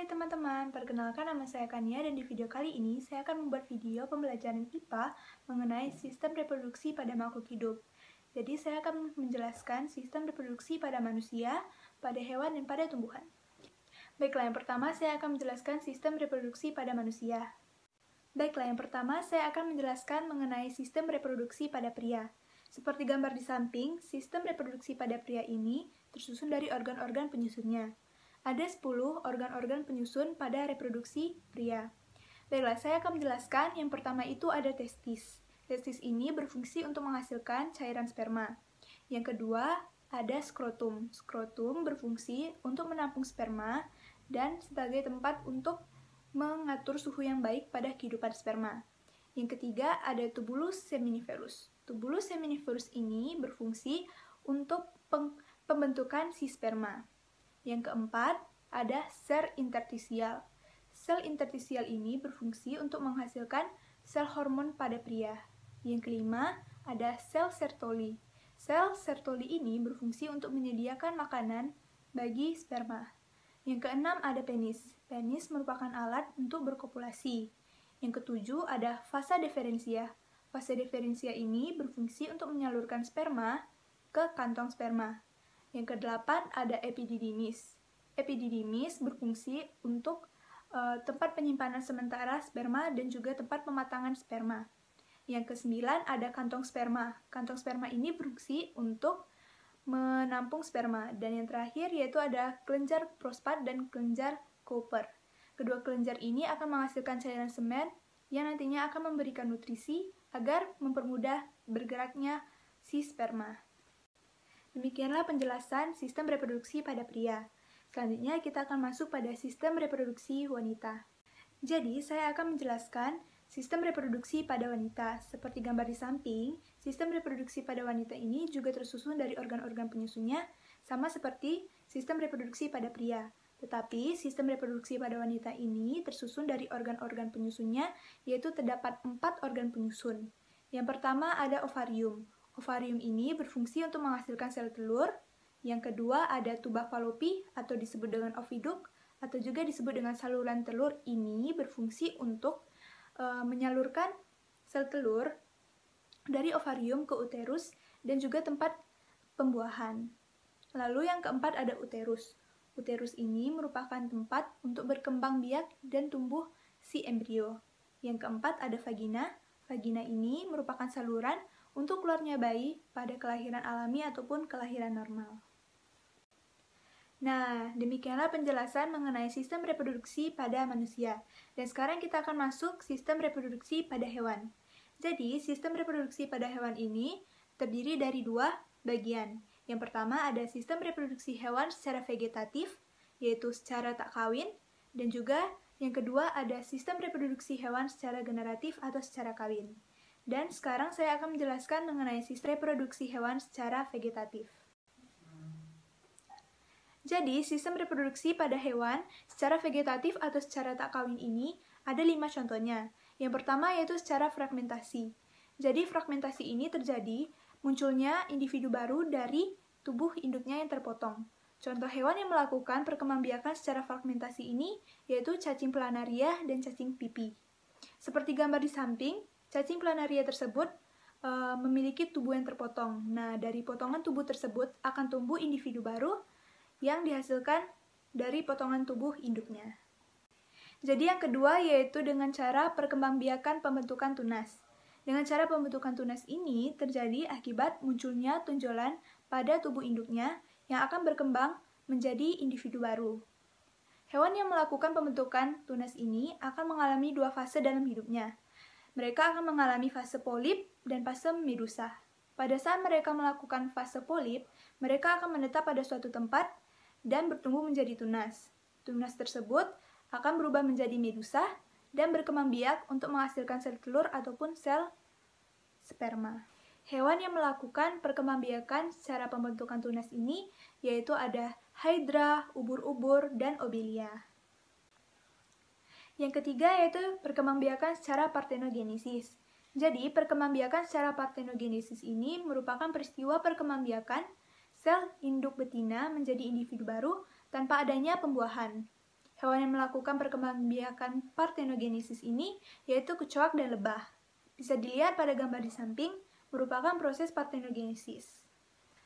teman-teman, perkenalkan nama saya Kania dan di video kali ini saya akan membuat video pembelajaran IPA mengenai sistem reproduksi pada makhluk hidup. Jadi saya akan menjelaskan sistem reproduksi pada manusia, pada hewan, dan pada tumbuhan. Baiklah, yang pertama saya akan menjelaskan sistem reproduksi pada manusia. Baiklah, yang pertama saya akan menjelaskan mengenai sistem reproduksi pada pria. Seperti gambar di samping, sistem reproduksi pada pria ini tersusun dari organ-organ penyusunnya. Ada 10 organ-organ penyusun pada reproduksi pria. Baiklah, saya akan menjelaskan. Yang pertama itu ada testis. Testis ini berfungsi untuk menghasilkan cairan sperma. Yang kedua, ada skrotum. Skrotum berfungsi untuk menampung sperma dan sebagai tempat untuk mengatur suhu yang baik pada kehidupan sperma. Yang ketiga, ada tubulus seminiferus. Tubulus seminiferus ini berfungsi untuk pembentukan si sperma. Yang keempat, ada sel interstisial. Sel interstisial ini berfungsi untuk menghasilkan sel hormon pada pria. Yang kelima, ada sel Sertoli. Sel Sertoli ini berfungsi untuk menyediakan makanan bagi sperma. Yang keenam, ada penis. Penis merupakan alat untuk berkopulasi. Yang ketujuh, ada vasa deferentia. Vasa deferentia ini berfungsi untuk menyalurkan sperma ke kantong sperma. Yang kedelapan, ada epididymis. Epididymis berfungsi untuk tempat penyimpanan sementara sperma dan juga tempat pematangan sperma. Yang kesembilan, ada kantong sperma. Kantong sperma ini berfungsi untuk menampung sperma. Dan yang terakhir yaitu ada kelenjar prostat dan kelenjar Cooper. Kedua kelenjar ini akan menghasilkan cairan semen yang nantinya akan memberikan nutrisi agar mempermudah bergeraknya si sperma. Demikianlah penjelasan sistem reproduksi pada pria. Selanjutnya kita akan masuk pada sistem reproduksi wanita. Jadi, saya akan menjelaskan sistem reproduksi pada wanita. Seperti gambar di samping, sistem reproduksi pada wanita ini juga tersusun dari organ-organ penyusunnya, sama seperti sistem reproduksi pada pria. Tetapi, sistem reproduksi pada wanita ini tersusun dari organ-organ penyusunnya, yaitu terdapat 4 organ penyusun. Yang pertama ada ovarium. Ovarium ini berfungsi untuk menghasilkan sel telur. Yang kedua ada tuba falopi atau disebut dengan oviduk atau juga disebut dengan saluran telur. Ini berfungsi untuk menyalurkan sel telur dari ovarium ke uterus dan juga tempat pembuahan. Lalu yang keempat ada uterus. Uterus ini merupakan tempat untuk berkembang biak dan tumbuh si embrio. Yang keempat ada vagina. Vagina ini merupakan saluran untuk keluarnya bayi pada kelahiran alami ataupun kelahiran normal. Nah, demikianlah penjelasan mengenai sistem reproduksi pada manusia. Dan sekarang kita akan masuk sistem reproduksi pada hewan. Jadi, sistem reproduksi pada hewan ini terdiri dari 2 bagian. Yang pertama ada sistem reproduksi hewan secara vegetatif, yaitu secara tak kawin, dan juga yang kedua ada sistem reproduksi hewan secara generatif atau secara kawin. Dan sekarang saya akan menjelaskan mengenai sistem reproduksi hewan secara vegetatif. Jadi, sistem reproduksi pada hewan secara vegetatif atau secara tak kawin ini ada 5 contohnya. Yang pertama yaitu secara fragmentasi. Jadi, fragmentasi ini terjadi munculnya individu baru dari tubuh induknya yang terpotong. Contoh hewan yang melakukan perkembangbiakan secara fragmentasi ini yaitu cacing planaria dan cacing pipi. Seperti gambar di samping, cacing planaria tersebut memiliki tubuh yang terpotong. Nah, dari potongan tubuh tersebut akan tumbuh individu baru yang dihasilkan dari potongan tubuh induknya. Jadi yang kedua yaitu dengan cara perkembangbiakan pembentukan tunas. Dengan cara pembentukan tunas ini terjadi akibat munculnya tonjolan pada tubuh induknya yang akan berkembang menjadi individu baru. Hewan yang melakukan pembentukan tunas ini akan mengalami 2 fase dalam hidupnya. Mereka akan mengalami fase polip dan fase medusa. Pada saat mereka melakukan fase polip, mereka akan menetap pada suatu tempat dan bertumbuh menjadi tunas. Tunas tersebut akan berubah menjadi medusa dan berkembang biak untuk menghasilkan sel telur ataupun sel sperma. Hewan yang melakukan perkembangbiakan secara pembentukan tunas ini yaitu ada hydra, ubur-ubur, dan obelia. Yang ketiga yaitu perkembangbiakan secara parthenogenesis. Jadi, perkembangbiakan secara parthenogenesis ini merupakan peristiwa perkembangbiakan sel induk betina menjadi individu baru tanpa adanya pembuahan. Hewan yang melakukan perkembangbiakan parthenogenesis ini yaitu kecoak dan lebah. Bisa dilihat pada gambar di samping, merupakan proses parthenogenesis.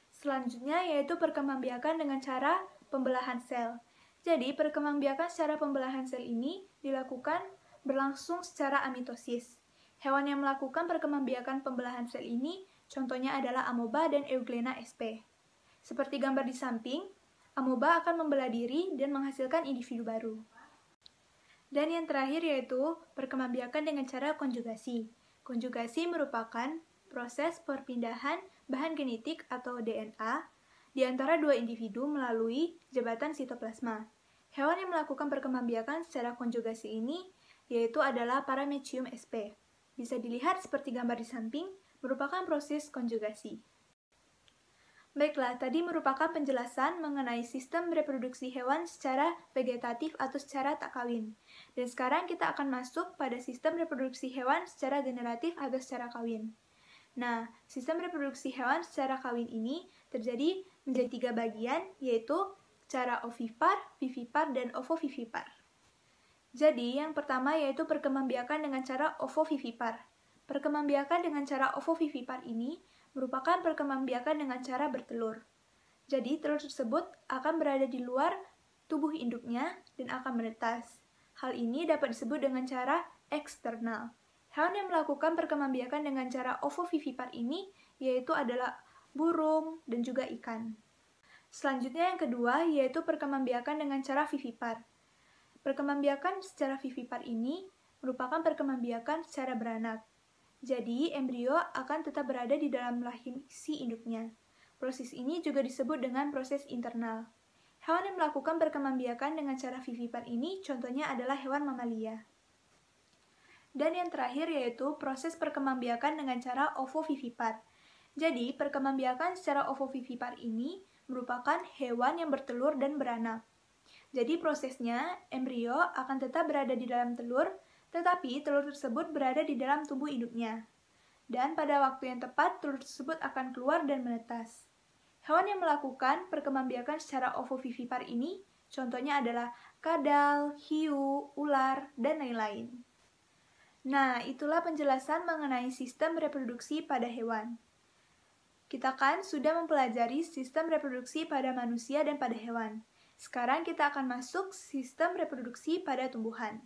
Selanjutnya yaitu perkembangbiakan dengan cara pembelahan sel. Jadi, perkembangbiakan secara pembelahan sel ini dilakukan berlangsung secara amitosis. Hewan yang melakukan perkembangbiakan pembelahan sel ini contohnya adalah amoeba dan Euglena sp. Seperti gambar di samping, amoeba akan membelah diri dan menghasilkan individu baru. Dan yang terakhir yaitu perkembangbiakan dengan cara konjugasi. Konjugasi merupakan proses perpindahan bahan genetik atau DNA di antara dua individu melalui jembatan sitoplasma. Hewan yang melakukan perkembangbiakan secara konjugasi ini yaitu adalah Paramecium sp. Bisa dilihat seperti gambar di samping, merupakan proses konjugasi. Baiklah, tadi merupakan penjelasan mengenai sistem reproduksi hewan secara vegetatif atau secara tak kawin. Dan sekarang kita akan masuk pada sistem reproduksi hewan secara generatif atau secara kawin. Nah, sistem reproduksi hewan secara kawin ini terjadi menjadi 3 bagian, yaitu cara ovipar, vivipar, dan ovovivipar. Jadi, yang pertama yaitu perkembangbiakan dengan cara ovovivipar. Perkembangbiakan dengan cara ovovivipar ini merupakan perkembangbiakan dengan cara bertelur. Jadi, telur tersebut akan berada di luar tubuh induknya dan akan menetas. Hal ini dapat disebut dengan cara eksternal. Hewan yang melakukan perkembangbiakan dengan cara ovovivipar ini yaitu adalah burung dan juga ikan. Selanjutnya yang kedua yaitu perkembangbiakan dengan cara vivipar. Perkembangbiakan secara vivipar ini merupakan perkembangbiakan secara beranak. Jadi, embrio akan tetap berada di dalam rahim si induknya. Proses ini juga disebut dengan proses internal. Hewan yang melakukan perkembangbiakan dengan cara vivipar ini contohnya adalah hewan mamalia. Dan yang terakhir yaitu proses perkembangbiakan dengan cara ovovivipar. Jadi, perkembangbiakan secara ovovivipar ini merupakan hewan yang bertelur dan beranak. Jadi prosesnya, embrio akan tetap berada di dalam telur, tetapi telur tersebut berada di dalam tubuh induknya. Dan pada waktu yang tepat, telur tersebut akan keluar dan menetas. Hewan yang melakukan perkembangbiakan secara ovovivipar ini, contohnya adalah kadal, hiu, ular, dan lain-lain. Nah, itulah penjelasan mengenai sistem reproduksi pada hewan. Kita kan sudah mempelajari sistem reproduksi pada manusia dan pada hewan. Sekarang kita akan masuk sistem reproduksi pada tumbuhan.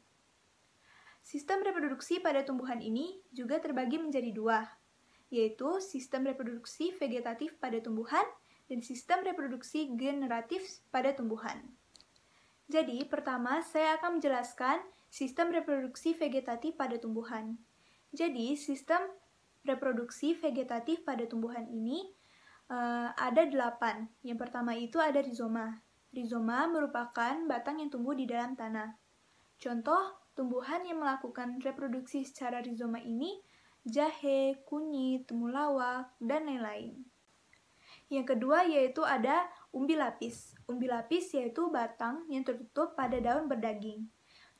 Sistem reproduksi pada tumbuhan ini juga terbagi menjadi 2, yaitu sistem reproduksi vegetatif pada tumbuhan dan sistem reproduksi generatif pada tumbuhan. Jadi, pertama saya akan menjelaskan sistem reproduksi vegetatif pada tumbuhan. Jadi, sistem reproduksi vegetatif pada tumbuhan ini ada 8. Yang pertama itu ada rizoma. Rizoma merupakan batang yang tumbuh di dalam tanah. Contoh tumbuhan yang melakukan reproduksi secara rizoma ini jahe, kunyit, temulawak, dan lain-lain. Yang kedua yaitu ada umbi lapis. Umbi lapis yaitu batang yang tertutup pada daun berdaging.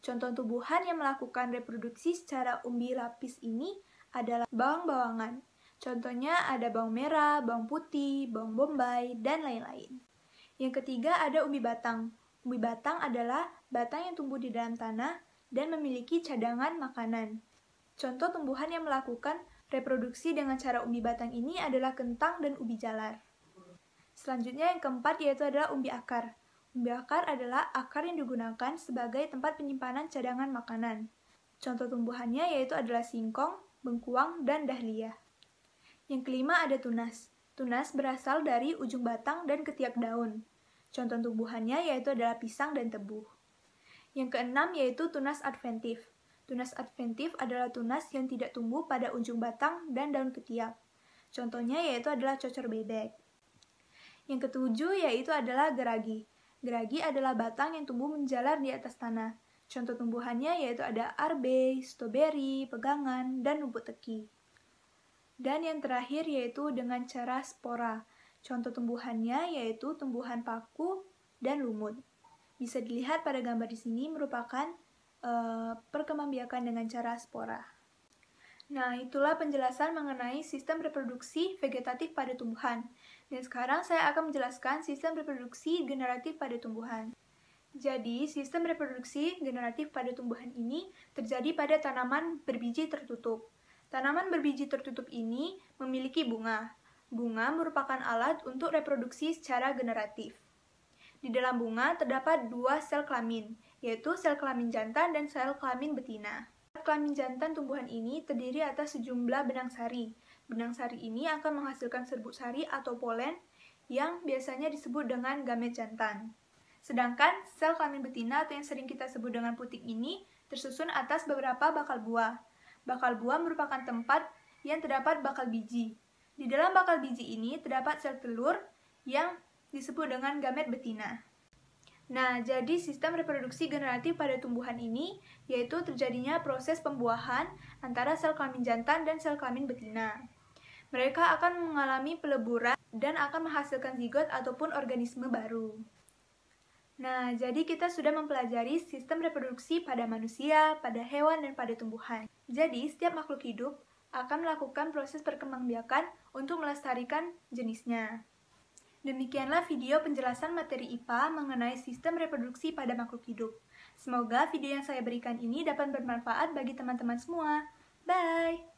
Contoh tumbuhan yang melakukan reproduksi secara umbi lapis ini adalah bawang-bawangan. Contohnya ada bawang merah, bawang putih, bawang bombay, dan lain-lain. Yang ketiga ada umbi batang. Umbi batang adalah batang yang tumbuh di dalam tanah dan memiliki cadangan makanan. Contoh tumbuhan yang melakukan reproduksi dengan cara umbi batang ini adalah kentang dan ubi jalar. Selanjutnya yang keempat yaitu adalah umbi akar. Umbi akar adalah akar yang digunakan sebagai tempat penyimpanan cadangan makanan. Contoh tumbuhannya yaitu adalah singkong, bengkuang, dan dahlia. Yang kelima ada tunas. Tunas berasal dari ujung batang dan ketiak daun. Contoh tumbuhannya yaitu adalah pisang dan tebu. Yang keenam yaitu tunas adventif. Tunas adventif adalah tunas yang tidak tumbuh pada ujung batang dan daun ketiak. Contohnya yaitu adalah cocor bebek. Yang ketujuh yaitu adalah geragi. Geragi adalah batang yang tumbuh menjalar di atas tanah. Contoh tumbuhannya yaitu ada arbe, strawberry, pegangan, dan rumput teki. Dan yang terakhir yaitu dengan cara spora. Contoh tumbuhannya yaitu tumbuhan paku dan lumut. Bisa dilihat pada gambar di sini merupakan perkembangbiakan dengan cara spora. Nah, itulah penjelasan mengenai sistem reproduksi vegetatif pada tumbuhan. Dan sekarang saya akan menjelaskan sistem reproduksi generatif pada tumbuhan. Jadi, sistem reproduksi generatif pada tumbuhan ini terjadi pada tanaman berbiji tertutup. Tanaman berbiji tertutup ini memiliki bunga. Bunga merupakan alat untuk reproduksi secara generatif. Di dalam bunga terdapat dua sel kelamin, yaitu sel kelamin jantan dan sel kelamin betina. Sel kelamin jantan tumbuhan ini terdiri atas sejumlah benang sari. Benang sari ini akan menghasilkan serbuk sari atau polen yang biasanya disebut dengan gamet jantan. Sedangkan sel kelamin betina atau yang sering kita sebut dengan putik ini tersusun atas beberapa bakal buah. Bakal buah merupakan tempat yang terdapat bakal biji. Di dalam bakal biji ini terdapat sel telur yang disebut dengan gamet betina. Nah, jadi sistem reproduksi generatif pada tumbuhan ini yaitu terjadinya proses pembuahan antara sel kelamin jantan dan sel kelamin betina. Mereka akan mengalami peleburan dan akan menghasilkan zigot ataupun organisme baru. Nah, jadi kita sudah mempelajari sistem reproduksi pada manusia, pada hewan, dan pada tumbuhan. Jadi, setiap makhluk hidup akan melakukan proses perkembangbiakan untuk melestarikan jenisnya. Demikianlah video penjelasan materi IPA mengenai sistem reproduksi pada makhluk hidup. Semoga video yang saya berikan ini dapat bermanfaat bagi teman-teman semua. Bye!